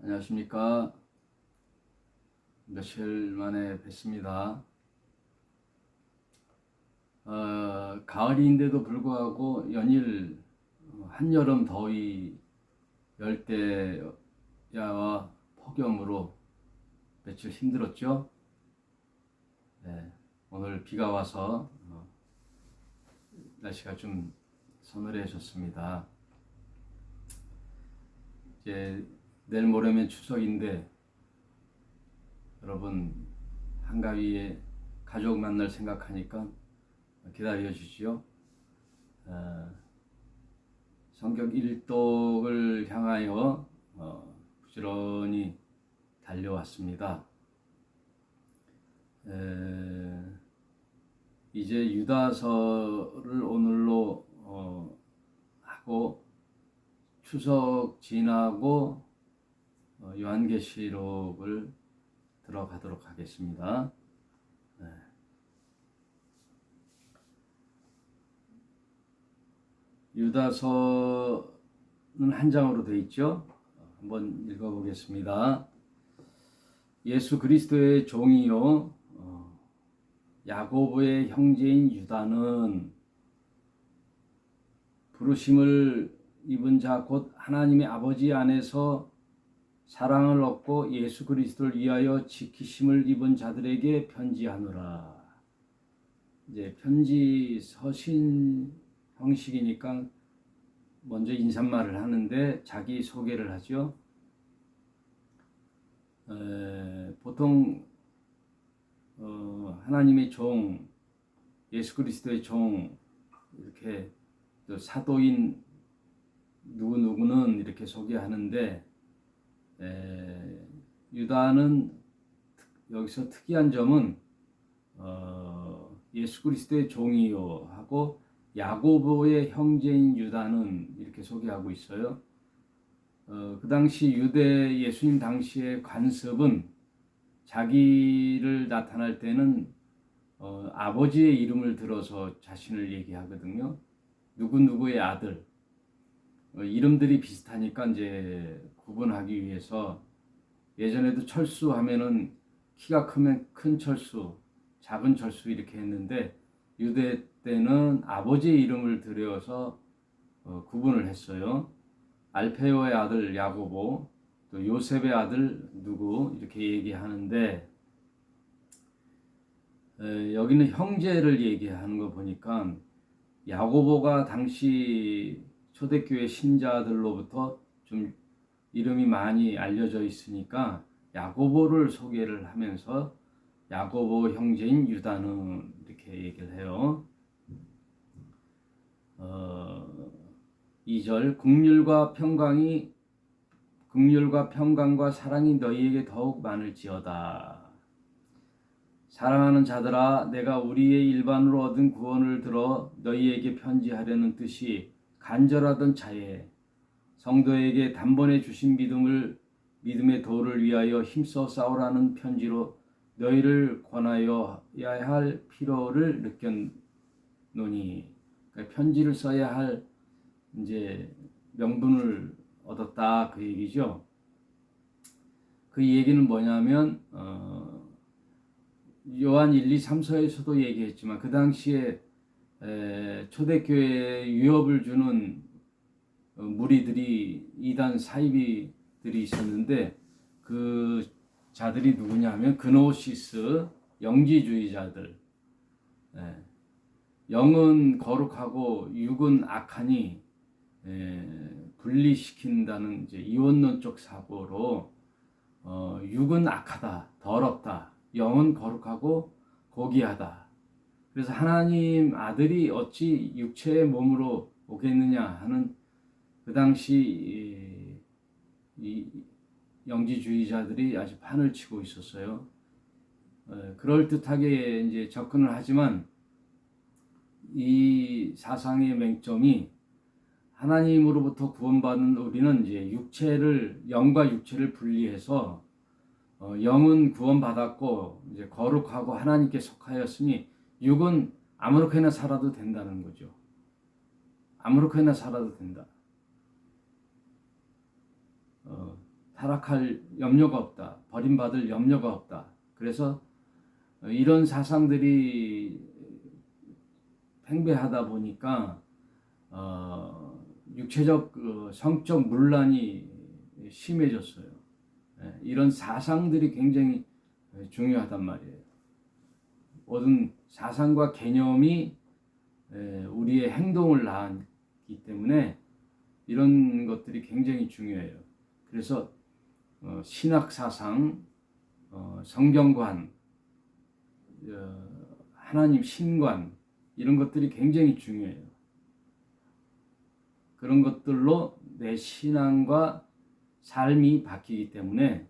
안녕하십니까. 며칠 만에 뵙습니다. 가을인데도 불구하고 연일 한여름 더위, 열대야와 폭염으로 며칠 힘들었죠. 네, 오늘 비가 와서 날씨가 좀 서늘해졌습니다. 이제 내일 모레면 추석인데 여러분 한가위에 가족 만날 생각하니까 기다려 주시오. 성격 일독을 향하여 부지런히 달려왔습니다. 이제 유다서를 오늘로 하고 추석 지나고 요한계시록을 들어가도록 하겠습니다. 유다서는 한 장으로 되어 있죠. 한번 읽어보겠습니다. 예수 그리스도의 종이요 야고보의 형제인 유다는 부르심을 입은 자 곧 하나님의 아버지 안에서 사랑을 얻고 예수 그리스도를 위하여 지키심을 입은 자들에게 편지하노라. 이제 편지 서신 형식이니까 먼저 인사말을 하는데 자기 소개를 하죠. 보통 하나님의 종, 예수 그리스도의 종, 이렇게 또 사도인 누구누구는 이렇게 소개하는데 유다는 여기서 특이한 점은 예수 그리스도의 종이요 하고 야고보의 형제인 유다는 이렇게 소개하고 있어요. 그 당시 유대 예수님 당시의 관습은 자기를 나타날 때는 아버지의 이름을 들어서 자신을 얘기하거든요. 누구누구의 아들. 이름들이 비슷하니까 이제 구분하기 위해서 예전에도 철수 하면은 키가 크면 큰 철수, 작은 철수 이렇게 했는데 유대 때는 아버지의 이름을 들여서 구분을 했어요. 알페오의 아들 야고보, 또 요셉의 아들 누구 이렇게 얘기하는데 여기는 형제를 얘기하는 거 보니까 야고보가 당시 초대교회 신자들로부터 좀 이름이 많이 알려져 있으니까 야고보를 소개를 하면서 야고보 형제인 유다는 이렇게 얘기를 해요. 2절 긍휼과 평강과 사랑이 너희에게 더욱 많을지어다. 사랑하는 자들아, 내가 우리의 일반으로 얻은 구원을 들어 너희에게 편지하려는 뜻이 간절하던 차에 성도에게 단번에 주신 믿음의 도를 위하여 힘써 싸우라는 편지로 너희를 권하여야 할 필요를 느꼈노니, 그러니까 편지를 써야 할 이제 명분을 얻었다 그 얘기죠. 그 얘기는 뭐냐면 요한 1, 2, 3서에서도 얘기했지만 그 당시에 초대교회에 위협을 주는 무리들이 이단 사이비들이 있었는데 그 자들이 누구냐 하면 그노시스 영지주의자들. 영은 거룩하고 육은 악하니 분리시킨다는 이제 이원론적 사고로 육은 악하다, 더럽다, 영은 거룩하고 고귀하다. 그래서 하나님 아들이 어찌 육체의 몸으로 오겠느냐 하는 그 당시 이 영지주의자들이 아주 판을 치고 있었어요. 그럴듯하게 이제 접근을 하지만 이 사상의 맹점이 하나님으로부터 구원받은 우리는 이제 영과 육체를 분리해서 영은 구원받았고 이제 거룩하고 하나님께 속하였으니 육은 아무렇게나 살아도 된다는 거죠. 아무렇게나 살아도 된다. 타락할 염려가 없다. 버림받을 염려가 없다. 그래서 이런 사상들이 팽배하다 보니까 육체적 성적 문란이 심해졌어요. 이런 사상들이 굉장히 중요하단 말이에요. 모든 사상과 개념이 우리의 행동을 낳기 때문에 이런 것들이 굉장히 중요해요. 그래서 신학 사상, 성경관, 하나님 신관 이런 것들이 굉장히 중요해요. 그런 것들로 내 신앙과 삶이 바뀌기 때문에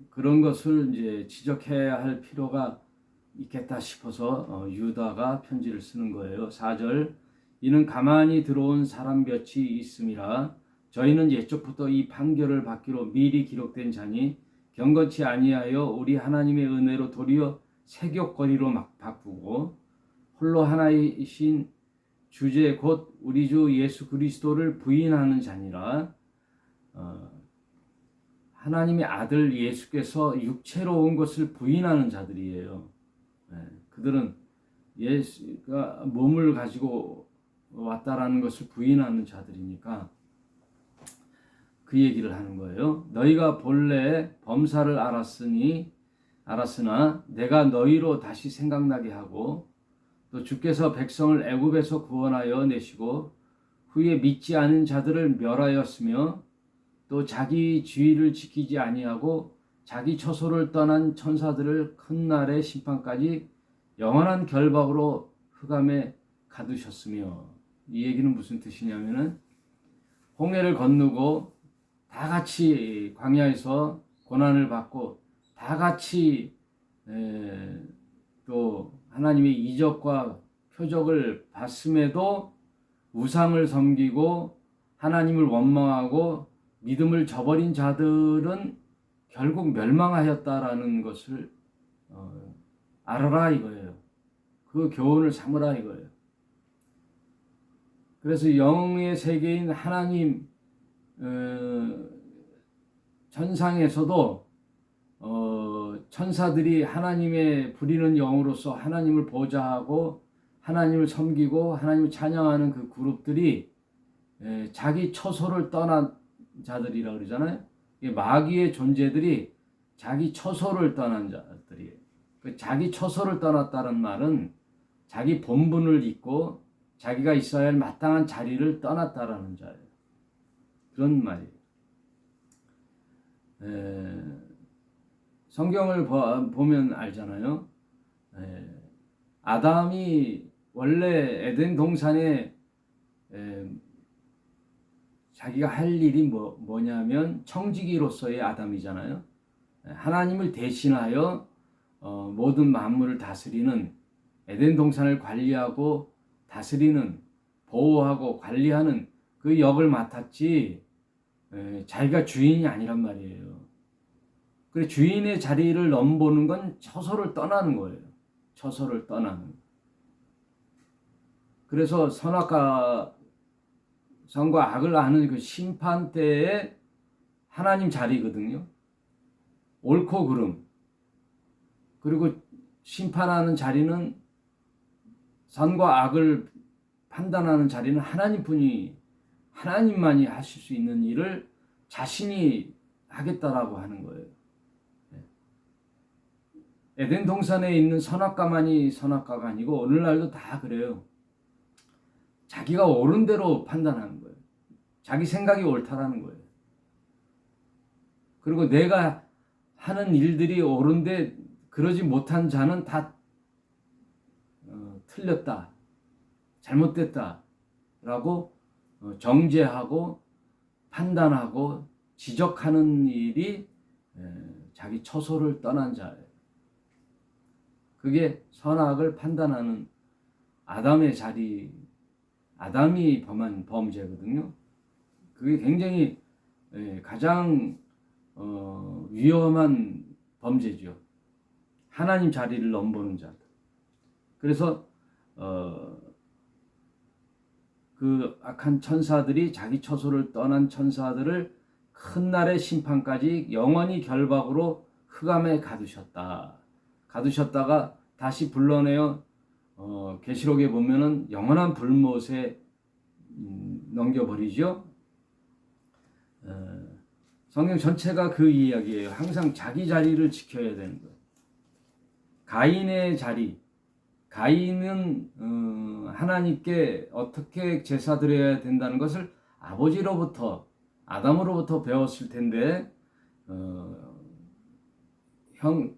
그런 것을 이제 지적해야 할 필요가 있겠다 싶어서 유다가 편지를 쓰는 거예요. 4절 이는 가만히 들어온 사람 볕이 있음이라 저희는 옛적부터 이 판결을 받기로 미리 기록된 자니 경건치 아니하여 우리 하나님의 은혜로 도리어 세격거리로 막 바꾸고 홀로 하나이신 주제 곧 우리 주 예수 그리스도를 부인하는 자니라. 하나님의 아들 예수께서 육체로 온 것을 부인하는 자들이에요. 그들은 예수가 몸을 가지고 왔다라는 것을 부인하는 자들이니까 그 얘기를 하는 거예요. 너희가 본래 범사를 알았으나 내가 너희로 다시 생각나게 하고 또 주께서 백성을 애굽에서 구원하여 내시고 후에 믿지 않은 자들을 멸하였으며 또 자기 지위를 지키지 아니하고 자기 처소를 떠난 천사들을 큰 날의 심판까지 영원한 결박으로 흑암에 가두셨으며 이 얘기는 무슨 뜻이냐면은 홍해를 건너고 다 같이 광야에서 고난을 받고 다 같이 또 하나님의 이적과 표적을 봤음에도 우상을 섬기고 하나님을 원망하고 믿음을 저버린 자들은 결국 멸망하였다라는 것을 알아라 이거예요. 그 교훈을 삼으라 이거예요. 그래서 영의 세계인 하나님 천상에서도 천사들이 하나님의 부리는 영으로서 하나님을 보좌하고 하나님을 섬기고 하나님을 찬양하는 그 그룹들이 자기 처소를 떠난 자들이라 그러잖아요. 마귀의 존재들이 자기 처소를 떠난 자들이에요. 자기 처소를 떠났다는 말은 자기 본분을 잊고 자기가 있어야 할 마땅한 자리를 떠났다라는 자예요. 그런 말이에요. 성경을 보면 알잖아요. 아담이 원래 에덴 동산에 자기가 할 일이 뭐냐면 청지기로서의 아담이잖아요. 하나님을 대신하여 모든 만물을 다스리는 에덴 동산을 관리하고 다스리는 보호하고 관리하는 그 역을 맡았지 자기가 주인이 아니란 말이에요. 그래 주인의 자리를 넘보는 건 처소를 떠나는 거예요. 처소를 떠나는. 그래서 선과 악을 아는 그 심판 때에 하나님 자리거든요. 옳고 그름. 그리고 심판하는 자리는 선과 악을 판단하는 자리는 하나님만이 하실 수 있는 일을 자신이 하겠다라고 하는 거예요. 에덴 동산에 있는 선악과만이 선악과가 아니고 오늘날도 다 그래요. 자기가 옳은 대로 판단하는 거예요. 자기 생각이 옳다라는 거예요. 그리고 내가 하는 일들이 옳은데 그러지 못한 자는 다 틀렸다, 잘못됐다 라고 정죄하고 판단하고 지적하는 일이 자기 처소를 떠난 자예요. 그게 선악을 판단하는 아담의 자리, 아담이 범한 범죄거든요. 그게 굉장히 가장 위험한 범죄죠. 하나님 자리를 넘보는 자들. 그래서 그 악한 천사들이 자기 처소를 떠난 천사들을 큰 날의 심판까지 영원히 결박으로 흑암에 가두셨다. 가두셨다가 다시 불러내어 계시록에 보면은 영원한 불못에 넘겨버리죠. 성경 전체가 그 이야기예요. 항상 자기 자리를 지켜야 되는 거예요. 가인의 자리. 가인은 하나님께 어떻게 제사 드려야 된다는 것을 아버지로부터 아담으로부터 배웠을 텐데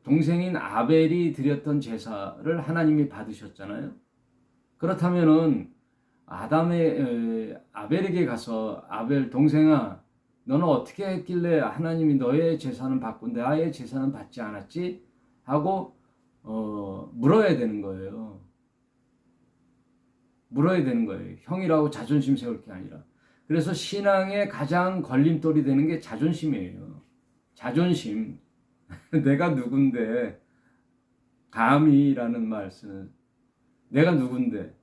동생인 아벨이 드렸던 제사를 하나님이 받으셨잖아요. 그렇다면은 아벨에게 가서 아벨 동생아 너는 어떻게 했길래 하나님이 너의 제사는 받고 나의 제사는 받지 않았지? 하고 물어야 되는 거예요. 물어야 되는 거예요. 형이라고 자존심 세울 게 아니라. 그래서 신앙의 가장 걸림돌이 되는 게 자존심이에요. 자존심. 내가 누군데 감히라는 말씀은 내가 누군데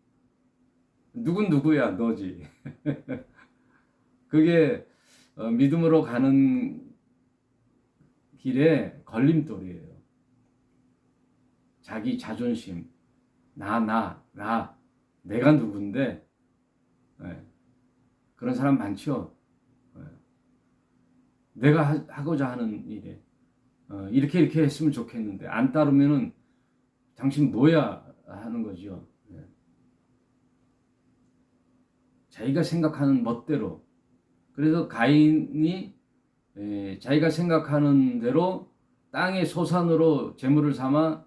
누군 누구야 너지. 그게 믿음으로 가는 길에 걸림돌이에요. 자기 자존심, 나, 내가 누군데, 그런 사람 많죠. 내가 하고자 하는 일에 이렇게 했으면 좋겠는데 안 따르면은 당신 뭐야 하는 거죠. 자기가 생각하는 멋대로. 그래서 가인이 자기가 생각하는 대로 땅의 소산으로 제물을 삼아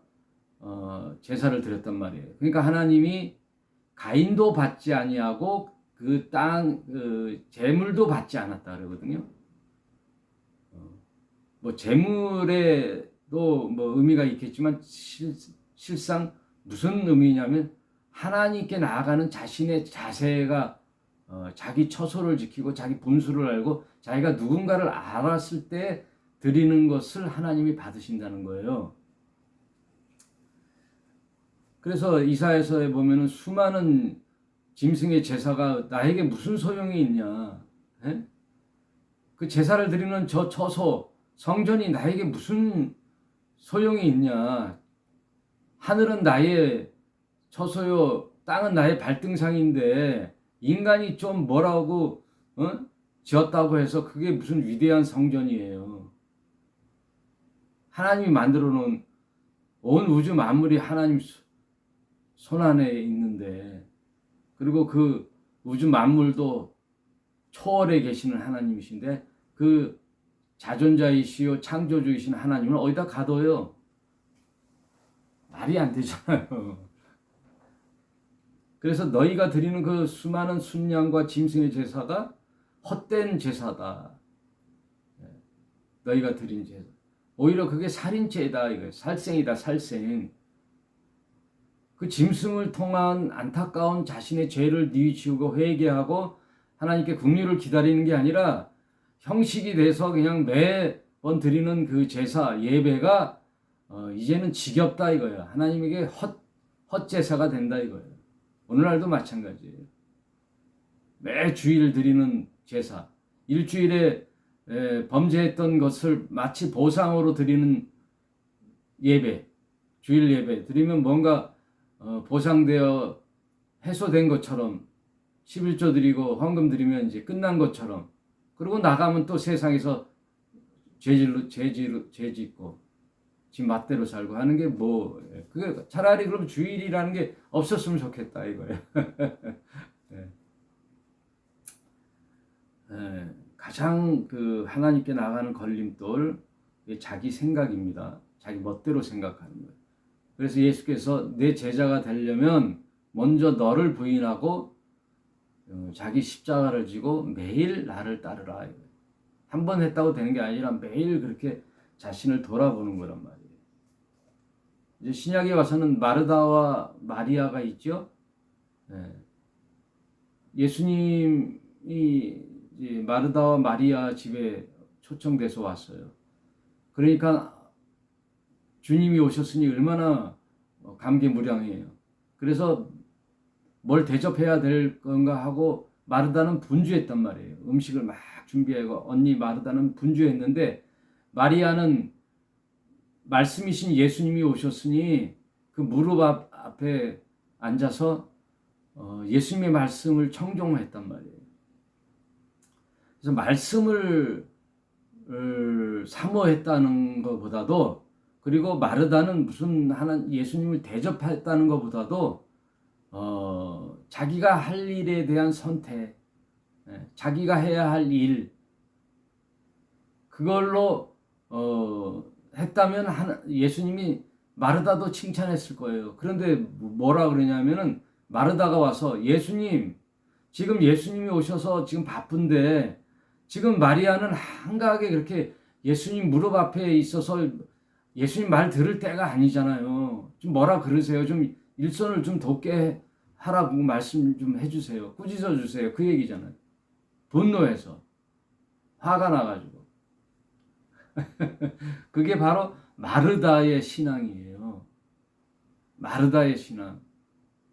제사를 드렸단 말이에요. 그러니까 하나님이 가인도 받지 아니하고 그 땅 제물도 받지 않았다 그러거든요. 뭐 제물에도 뭐 의미가 있겠지만 실상 무슨 의미냐면 하나님께 나아가는 자신의 자세가 자기 처소를 지키고 자기 분수를 알고 자기가 누군가를 알았을 때 드리는 것을 하나님이 받으신다는 거예요. 그래서 이사야서에 보면은 수많은 짐승의 제사가 나에게 무슨 소용이 있냐? 에? 그 제사를 드리는 저 처소, 성전이 나에게 무슨 소용이 있냐? 하늘은 나의 처소요, 땅은 나의 발등상인데 인간이 좀 뭐라고 지었다고 해서 그게 무슨 위대한 성전이에요. 하나님이 만들어 놓은 온 우주 만물이 하나님 손 안에 있는데, 그리고 그 우주 만물도 초월에 계시는 하나님이신데 그 자존자이시요 창조주이신 하나님은 어디다 가둬요? 말이 안 되잖아요. 그래서 너희가 드리는 그 수많은 순양과 짐승의 제사가 헛된 제사다. 너희가 드린 제사. 오히려 그게 살인죄다. 이거예요. 살생이다. 살생. 그 짐승을 통한 안타까운 자신의 죄를 뉘우치고 회개하고 하나님께 긍휼을 기다리는 게 아니라 형식이 돼서 그냥 매번 드리는 그 제사 예배가 이제는 지겹다 이거예요. 하나님에게 헛제사가 된다 이거예요. 오늘날도 마찬가지예요. 매 주일 드리는 제사, 일주일에 범죄했던 것을 마치 보상으로 드리는 예배, 주일 예배 드리면 뭔가 보상되어 해소된 것처럼 11조 드리고 헌금 드리면 이제 끝난 것처럼, 그리고 나가면 또 세상에서 죄 짓고 지 맛대로 살고 하는 게 뭐, 그게 차라리 그럼 주일이라는 게 없었으면 좋겠다 이거예요. 네. 가장 그 하나님께 나가는 걸림돌, 자기 생각입니다. 자기 멋대로 생각하는 거예요. 그래서 예수께서 내 제자가 되려면 먼저 너를 부인하고 자기 십자가를 지고 매일 나를 따르라. 한 번 했다고 되는 게 아니라 매일 그렇게 자신을 돌아보는 거란 말이에요. 이제 신약에 와서는 마르다와 마리아가 있죠. 예수님이 이제 마르다와 마리아 집에 초청돼서 왔어요. 그러니까 주님이 오셨으니 얼마나 감개무량해요. 그래서 뭘 대접해야 될 건가 하고 마르다는 분주했단 말이에요. 음식을 막 준비하고 언니 마르다는 분주했는데 마리아는 말씀이신 예수님이 오셨으니 그 무릎 앞에 앉아서 예수님의 말씀을 청종했단 말이에요. 그래서 말씀을 사모했다는 것보다도, 그리고 마르다는 무슨 예수님을 대접했다는 것보다도 자기가 할 일에 대한 선택, 자기가 해야 할 일, 그걸로 했다면 예수님이 마르다도 칭찬했을 거예요. 그런데 뭐라 그러냐면은 마르다가 와서 예수님, 지금 예수님이 오셔서 지금 바쁜데 지금 마리아는 한가하게 그렇게 예수님 무릎 앞에 있어서 예수님 말 들을 때가 아니잖아요. 좀 뭐라 그러세요. 좀 일손을 좀 돕게 하라고 말씀 좀 해주세요. 꾸짖어 주세요. 그 얘기잖아요. 분노해서, 화가 나가지고. 그게 바로 마르다의 신앙이에요. 마르다의 신앙.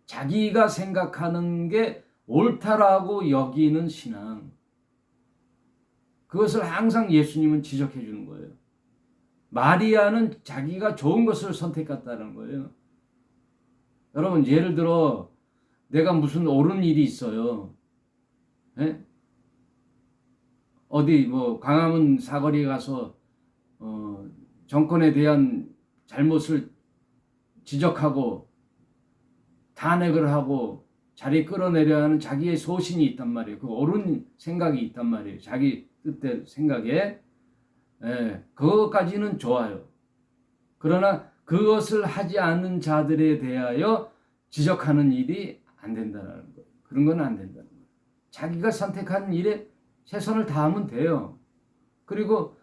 자기가 생각하는 게 옳다라고 여기는 신앙. 그것을 항상 예수님은 지적해 주는 거예요. 마리아는 자기가 좋은 것을 선택했다는 거예요. 여러분, 예를 들어 내가 무슨 옳은 일이 있어요. 예? 어디 뭐 광화문 사거리에 가서 정권에 대한 잘못을 지적하고 탄핵을 하고 자리 끌어내려 하는 자기의 소신이 있단 말이에요. 그 옳은 생각이 있단 말이에요. 자기 뜻대로 생각에. 그것까지는 좋아요. 그러나 그것을 하지 않는 자들에 대하여 지적하는 일이 안 된다는 거예요. 그런 건 안 된다는 거예요. 자기가 선택한 일에 최선을 다하면 돼요. 그리고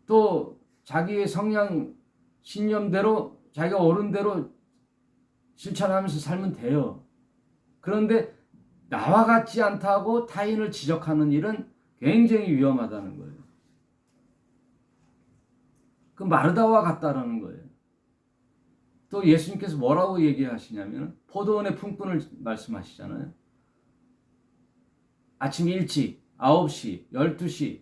또 자기의 성향, 신념대로 자기가 옳은 대로 실천하면서 살면 돼요. 그런데 나와 같지 않다고 타인을 지적하는 일은 굉장히 위험하다는 거예요. 그 마르다와 같다라는 거예요. 또 예수님께서 뭐라고 얘기하시냐면 포도원의 품꾼을 말씀하시잖아요. 아침 일찍 9시, 12시,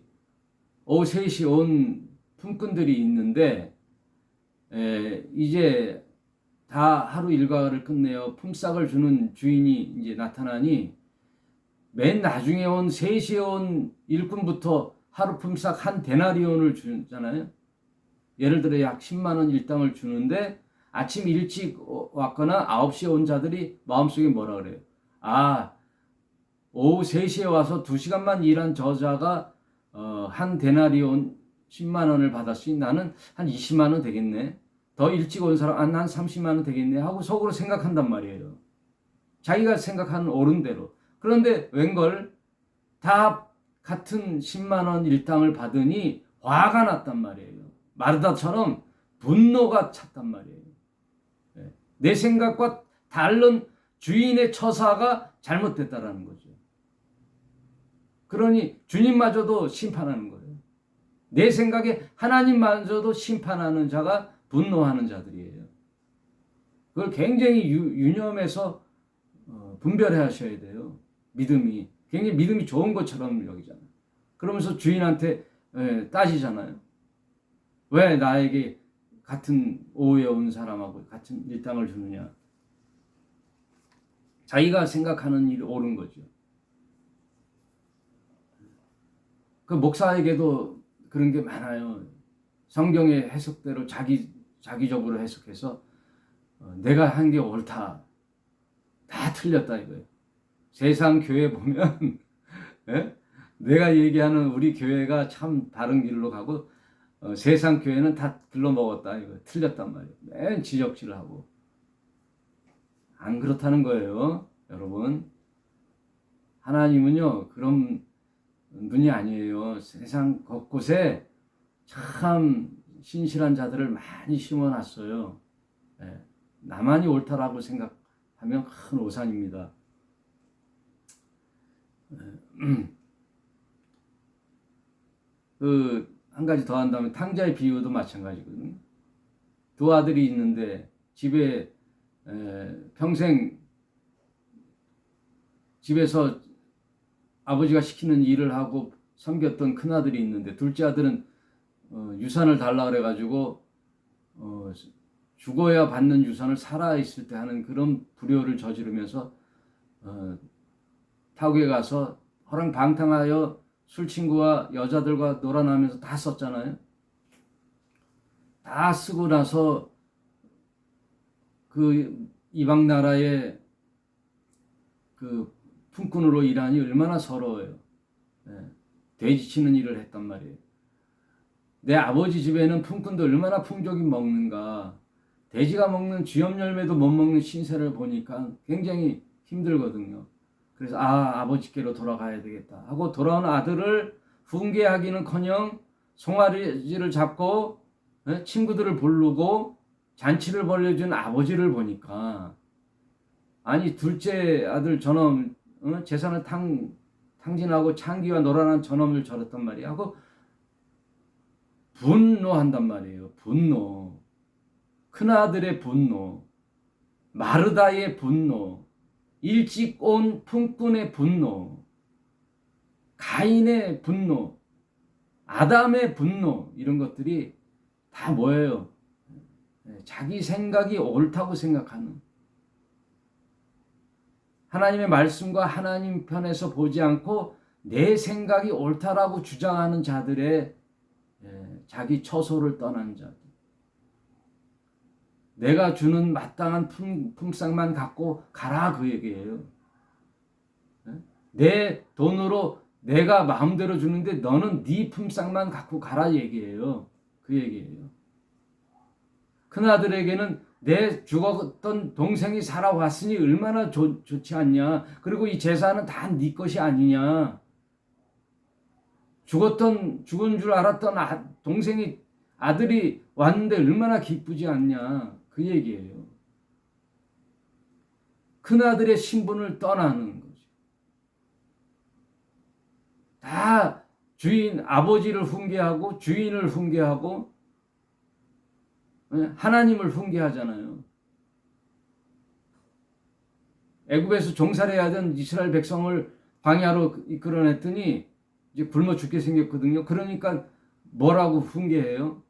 오후 3시 온 품꾼들이 있는데 이제 다 하루 일과를 끝내어 품삯을 주는 주인이 이제 나타나니 맨 나중에 온 3시에 온 일꾼부터 하루 품삯 한 데나리온을 주잖아요. 예를 들어 약 10만 원 일당을 주는데 아침 일찍 왔거나 9시에 온 자들이 마음속에 뭐라 그래요? 오후 3시에 와서 2시간만 일한 저자가 한 데나리온 10만 원을 받았으니 나는 한 20만 원 되겠네. 더 일찍 온 사람 한 30만 원 되겠네 하고 속으로 생각한단 말이에요. 자기가 생각하는 옳은 대로. 그런데 웬걸 다 같은 10만 원 일당을 받으니 화가 났단 말이에요. 마르다처럼 분노가 찼단 말이에요. 내 생각과 다른 주인의 처사가 잘못됐다라는 거죠. 그러니 주님마저도 심판하는 거예요. 내 생각에 하나님마저도 심판하는 자가 분노하는 자들이에요. 그걸 굉장히 유념해서 분별해 하셔야 돼요. 굉장히 믿음이 좋은 것처럼 여기잖아요. 그러면서 주인한테 따지잖아요. 왜 나에게 같은 오후에 온 사람하고 같은 일당을 주느냐. 자기가 생각하는 일이 옳은 거죠. 그 목사에게도 그런 게 많아요. 성경의 해석대로 자기적으로 해석해서 내가 한 게 옳다. 다 틀렸다 이거예요. 세상 교회 보면 내가 얘기하는 우리 교회가 참 다른 길로 가고 세상 교회는 다 글러먹었다 이거 틀렸단 말이에요. 맨 지적질을 하고. 안 그렇다는 거예요. 여러분. 하나님은요 그런 분이 아니에요. 세상 곳곳에 참 신실한 자들을 많이 심어놨어요. 나만이 옳다라고 생각하면 큰 오산입니다. 한 가지 더 한다면 탕자의 비유도 마찬가지거든요. 두 아들이 있는데 집에 평생 집에서 아버지가 시키는 일을 하고 섬겼던 큰아들이 있는데 둘째 아들은 유산을 달라 그래가지고 죽어야 받는 유산을 살아있을 때 하는 그런 불효를 저지르면서 타국에 가서 허랑방탕하여 술 친구와 여자들과 놀아나면서 다 썼잖아요. 다 쓰고 나서 그 이방 나라의 그 품꾼으로 일하니 얼마나 서러워요. 돼지 치는 일을 했단 말이에요. 내 아버지 집에는 품꾼도 얼마나 풍족히 먹는가. 돼지가 먹는 쥐염 열매도 못 먹는 신세를 보니까 굉장히 힘들거든요. 그래서 아버지께로 돌아가야 되겠다 하고 돌아온 아들을 훈계하기는커녕 송아지를 잡고 친구들을 부르고 잔치를 벌려준 아버지를 보니까 아니 둘째 아들 저놈 재산을 탕진하고 창기와 노란한 저놈을 저랬단 말이야 하고 분노한단 말이에요. 분노. 큰아들의 분노, 마르다의 분노, 일찍 온 품꾼의 분노, 가인의 분노, 아담의 분노, 이런 것들이 다 뭐예요? 자기 생각이 옳다고 생각하는, 하나님의 말씀과 하나님 편에서 보지 않고 내 생각이 옳다라고 주장하는 자들의 자기 처소를 떠난 자들. 내가 주는 마땅한 품삯만 갖고 가라 그 얘기예요. 내 돈으로 내가 마음대로 주는데 너는 네 품삯만 갖고 가라 얘기예요. 그 얘기예요. 큰아들에게는 내 죽었던 동생이 살아왔으니 얼마나 좋지 않냐. 그리고 이 재산은 다 네 것이 아니냐. 죽은 줄 알았던 동생이 아들이 왔는데 얼마나 기쁘지 않냐. 그 얘기예요. 큰아들의 신분을 떠나는 거죠. 다 주인 아버지를 훈계하고 주인을 훈계하고 하나님을 훈계하잖아요. 애굽에서 종살이해야 하던 이스라엘 백성을 광야로 이끌어냈더니 이제 굶어 죽게 생겼거든요. 그러니까 뭐라고 훈계해요?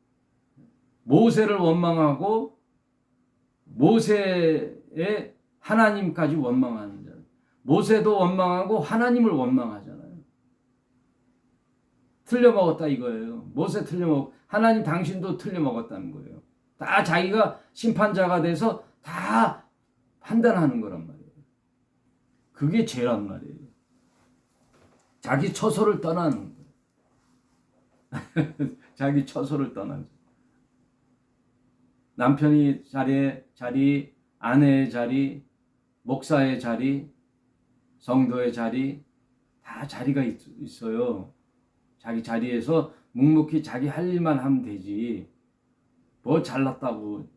모세를 원망하고 모세의 하나님까지 원망하는 자. 모세도 원망하고 하나님을 원망하잖아요. 틀려먹었다 이거예요. 모세 틀려먹, 하나님 당신도 틀려먹었다는 거예요. 다 자기가 심판자가 돼서 다 판단하는 거란 말이에요. 그게 죄란 말이에요. 자기 처소를 떠나는 거예요. 자기 처소를 떠나는 거예요. 남편이 자리, 아내의 자리, 목사의 자리, 성도의 자리, 다 자리가 있어요. 자기 자리에서 묵묵히 자기 할 일만 하면 되지. 뭐 잘났다고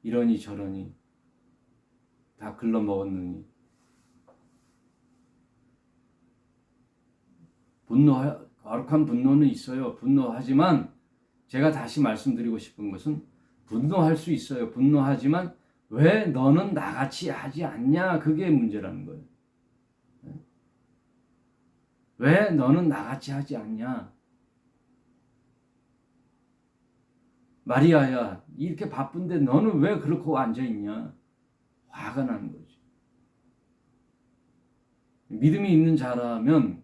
이러니 저러니 다 글러먹었느니. 거룩한 분노는 있어요. 분노하지만 제가 다시 말씀드리고 싶은 것은 분노할 수 있어요. 분노하지만 왜 너는 나같이 하지 않냐? 그게 문제라는 거예요. 왜 너는 나같이 하지 않냐? 마리아야, 이렇게 바쁜데 너는 왜 그렇게 앉아있냐? 화가 나는 거죠. 믿음이 있는 자라면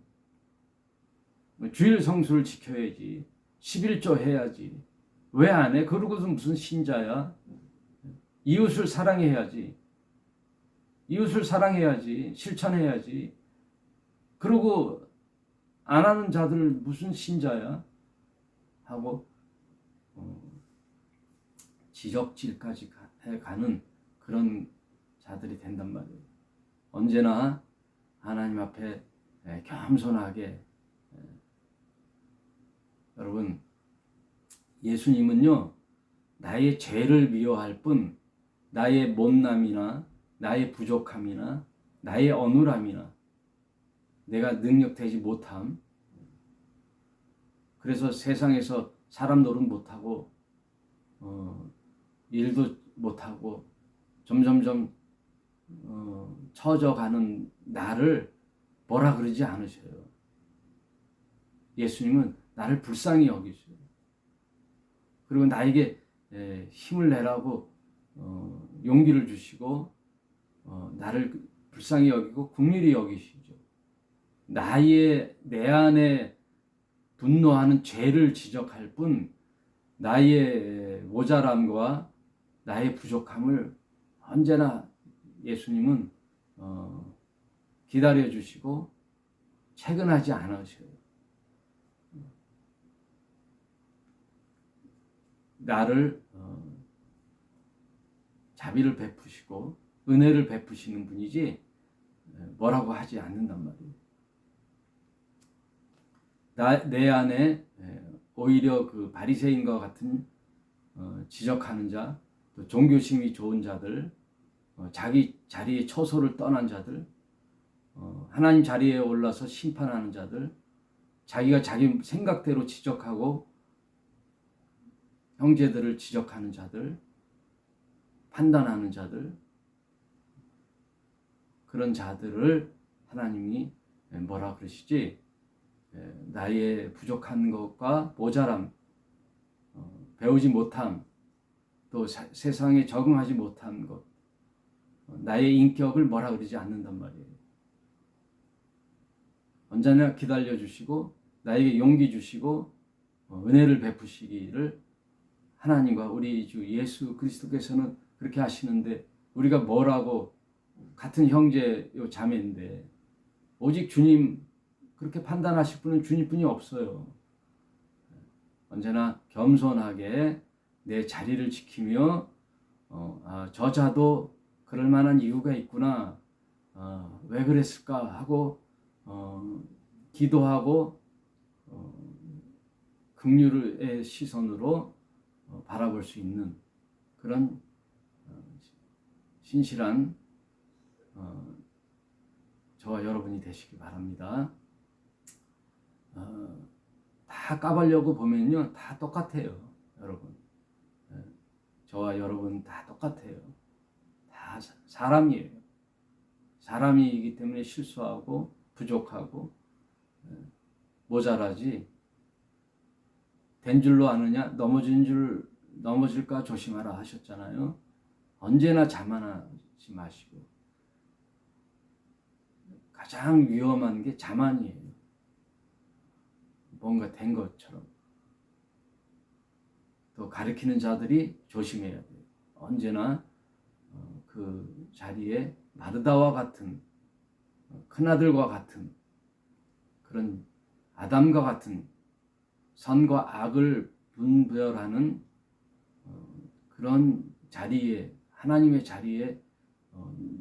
주일 성수를 지켜야지. 11조 해야지. 왜 안 해? 그러고서 무슨 신자야? 이웃을 사랑해야지. 이웃을 사랑해야지. 실천해야지. 그러고 안 하는 자들 무슨 신자야? 하고 지적질까지 해가는 그런 자들이 된단 말이에요. 언제나 하나님 앞에 겸손하게. 여러분, 예수님은요, 나의 죄를 미워할 뿐 나의 못남이나 나의 부족함이나 나의 어눌함이나 내가 능력되지 못함, 그래서 세상에서 사람 노릇 못하고 일도 못하고 점점점 처져가는 나를 뭐라 그러지 않으셔요. 예수님은 나를 불쌍히 여기셔요. 그리고 나에게 힘을 내라고 용기를 주시고 나를 불쌍히 여기고 긍휼히 여기시죠. 내 안에 분노하는 죄를 지적할 뿐 나의 모자람과 나의 부족함을 언제나 예수님은 기다려 주시고 채근하지 않으셔요. 나를 자비를 베푸시고 은혜를 베푸시는 분이지 뭐라고 하지 않는단 말이에요. 내 안에 오히려 그 바리새인과 같은 지적하는 자, 또 종교심이 좋은 자들, 자기 자리의 처소를 떠난 자들, 하나님 자리에 올라서 심판하는 자들, 자기가 자기 생각대로 지적하고 형제들을 지적하는 자들, 판단하는 자들, 그런 자들을 하나님이 뭐라 그러시지? 나의 부족한 것과 모자람, 배우지 못함, 또 세상에 적응하지 못한 것, 나의 인격을 뭐라 그러지 않는단 말이에요. 언제나 기다려 주시고 나에게 용기 주시고 은혜를 베푸시기를 하나님과 우리 주 예수 그리스도께서는 그렇게 하시는데 우리가 뭐라고 같은 형제요 자매인데 오직 주님 그렇게 판단하실 분은 주님뿐이 없어요. 언제나 겸손하게 내 자리를 지키며 저자도 그럴 만한 이유가 있구나. 왜 그랬을까 하고 기도하고 긍휼의 시선으로 바라볼 수 있는 그런 신실한 저와 여러분이 되시기 바랍니다. 다 까발려고 보면요 다 똑같아요. 여러분 저와 여러분 다 똑같아요. 다 사람이에요. 사람이기 때문에 실수하고 부족하고 모자라지 된 줄로 아느냐 넘어질까 조심하라 하셨잖아요. 언제나 자만하지 마시고 가장 위험한 게 자만이에요. 뭔가 된 것처럼. 또 가르치는 자들이 조심해야 돼요. 언제나 그 자리에 마르다와 같은 큰아들과 같은 그런 아담과 같은 선과 악을 분별하는 그런 자리에 하나님의 자리에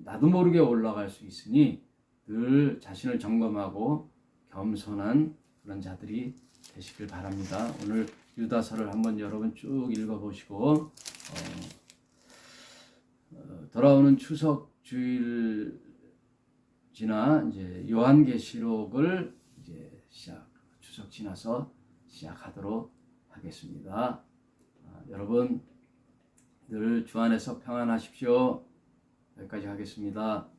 나도 모르게 올라갈 수 있으니 늘 자신을 점검하고 겸손한 그런 자들이 되시길 바랍니다. 오늘 유다서를 한번 여러분 쭉 읽어보시고 돌아오는 추석 주일 지나 이제 요한계시록을 이제 추석 지나서 시작하도록 하겠습니다. 여러분 늘 주 안에서 평안하십시오. 여기까지 하겠습니다.